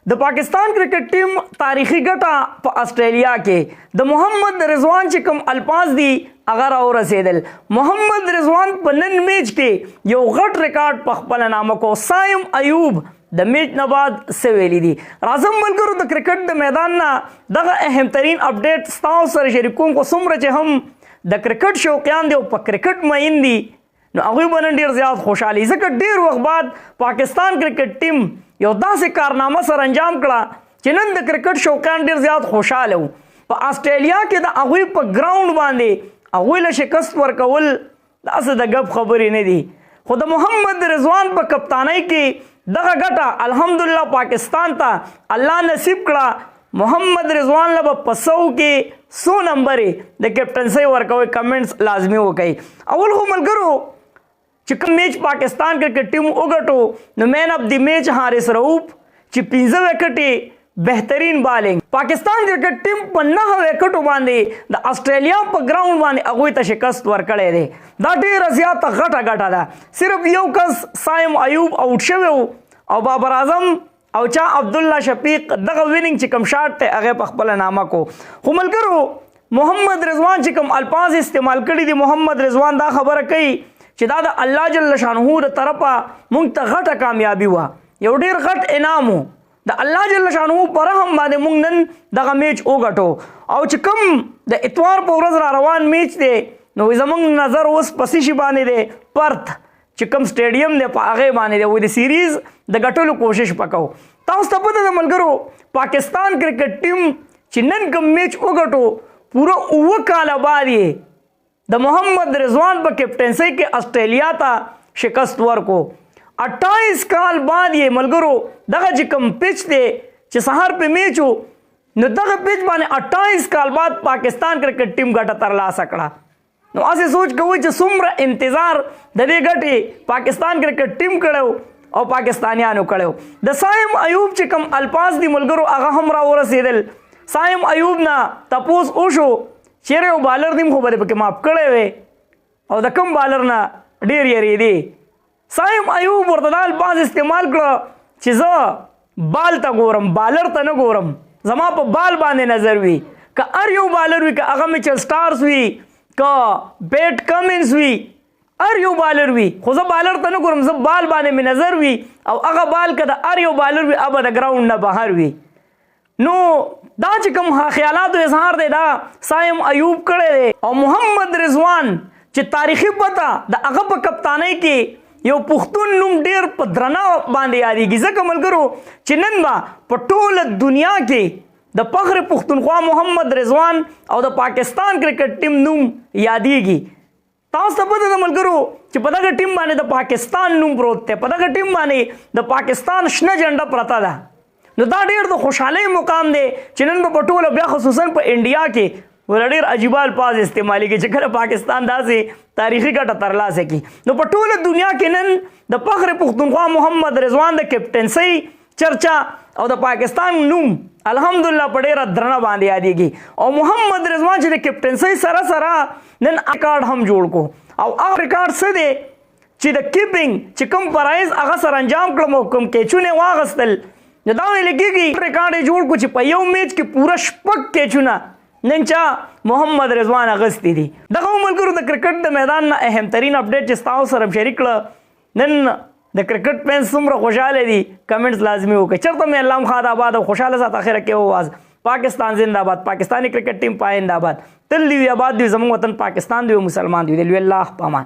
د پاکستان کرکټ ټیم تاریخي ګټه په استرالیا کې د محمد رضوان چې کوم الفاظ دي هغه راورسېدل. محمد رضوان په نن میچ کې یو غټ ریکارډ په خپل نامه کو. سایم ایوب د میچ نه بعد څه ویلي دي؟ راځم ملګرو د کرکټ د میدان نه دغه اهم ترین اپډیټ ستاسو سره شریکوم. خو څومره چې هم د کرکټ شوقیان دي او په کرکټ مین دي نو هغوی به نن ډېر زیات خوشحالي، ځکه ډېر وخت بعد پاکستان کرکټ ټیم یو داسې کارنامه سره انجام کړه چې نن د کرکټ شوقیان ډېر زیات خوشحاله وو. په استرالیا کې د هغوی په ګراوند باندې هغوی له شکست ورکول داسې د ګپ خبرې نه دي. خو د محمد رضوان په کپتانۍ کې دغه ګټه الحمدلله پاکستان ته الله نصیب کړه. محمد رضوان له به په 100 کې 100 نمبرې د کیپټنسۍ ورکوي. کمنټس لازمي وکړئ. اول خو ملګرو چې کوم میچ پاکستان کرکټ ټیم وګټو نو مین اف دی میچ حارث رؤوف چې 15 وکټې بهترین بالینګ. پاکستان کرکټ ټیم په 9 وکټو باندې د استرالیا په ګراوند باندې هغوی ته شکست ورکړی دی. دا ډېره زیاته غټه ګټه ده. صرف یو کس سایم ایوب آوټ شوی و او بابر اعظم او چا عبدالله شفیق دغه ویننګ چې کوم شاټ ته هغه په خپل نامه کو. خو ملګرو محمد رضوان چې کوم الفاظ استعمال کړي دي، محمد رضوان دا خبره کوي چې دا د الله جل شانه د طرفه مونږ ته غټه کامیابي وه، یو ډېر غټ انعام و. د الله جل شانه په رحم باندې مونږ نن دغه میچ وګټو. او چې کوم د اتوار په ورځ را روان میچ دی نو زمونږ نظر اوس په څه شي باندې دی؟ پرت چې کوم سټیډیم دی په هغې باندې دی. د سیریز د ګټلو کوشش وکړو. تاسو ته پته ده ملګرو پاکستان کرکټ ټیم چې نن کوم میچ وګټو پوره 9 کاله بعد یې د محمد رضوان په کیپټنسۍ کې استرالیا ته شکست ورکو. 28 کال بعد یې ملګرو دغه چې کوم پچ دی چې سهار په میچ و نو دغه پچ باندې 28 کال بعد پاکستان کرکټ ټیم ګټه ترلاسه کړه. نو هسې سوچ کوئ چې څومره انتظار د دې ګټې پاکستان کرکټ ټیم کړی او پاکستانیانو کړی. د سایم ایوب چې کوم الفاظ دي ملګرو هغه هم راورسېدل. سایم ایوب نه تپوس وشو چیرې یو بالر دیم خو به دې پکې ماف کړی وی او د کوم بالر نه ډېر یېرېدې. سایم ایوب ورته دا الفاظ استعمال کړه چې زه بال ته ګورم، بالر ته نه ګورم. زما په بال باندې نظر وي، که هر یو بالر وي، که هغه میچل سټارز وي، که بیټ کمنز وي، هر یو بالر وي، خو زه بالر ته نه ګورم، زه بال باندې مې نظر وي او هغه بال که د هر یو بالر وي هغه د ګراوند نه بهر وي. نو دا چې کوم خیالاتو اظهار دی دا سایم ایوب کړی دی. او محمد رضوان چې تاریخي پته د هغه په کپتانۍ کې یو پښتون نوم ډېر په درنه باندې یادېږي، ځکه ملګرو چې نن به په ټوله دنیا کې د فخر پښتونخوا محمد رضوان او د پاکستان کرکټ ټیم نوم یادېږي. تاسو ته پته ده ملګرو چې په دغه ټیم باندې د پاکستان نوم پروت دی، په دغه ټیم باندې د پاکستان شنه جنډه پرته ده. نو دا ډېر د خوشحالۍ مقام دی چې نن په ټوله بیا خصوصا په انډیا کې ور ډېر عجیبه الفاظ استعمالېږي چې کله پاکستان داسې تاریخي ګټه ترلاسه کړي. نو په ټوله دنیا کې نن د فخر پښتونخوا محمد رضوان د کیپټنسۍ چرچا او د پاکستان نوم الحمدلله په ډېره درنه باندې یادېږي. او محمد رضوان چې د کیپټنسۍ سره سره نن ریکارډ هم جوړ کو. او هغه ریکارډ څه دی چې د کیپینګ چې کوم فرایض هغه سره انجام کړم او کوم کیچونه واغستل نو دا ویل کېږي ریکارډ یې جوړ کړو چې په یو میچ کې پوره 6 کیچونه نن چا محمد رضوان اغستې دي. دغه ملګرو د کرکټ د میدان نه اهم ترین اپډیټ چې ستاسو سره شریک کړه. نن د کرکټ فینس څومره خوشحاله دي کمنټس لازمي وکړئ. چېرته مې الله خاد آباد او خوشحاله سات اخره کې وواز. پاکستان زنده باد، پاکستانی کرکټ ټیم پاینده باد. تل دی آباد دی زموږ وطن پاکستان دی، مسلمان دی. لوی الله پامان.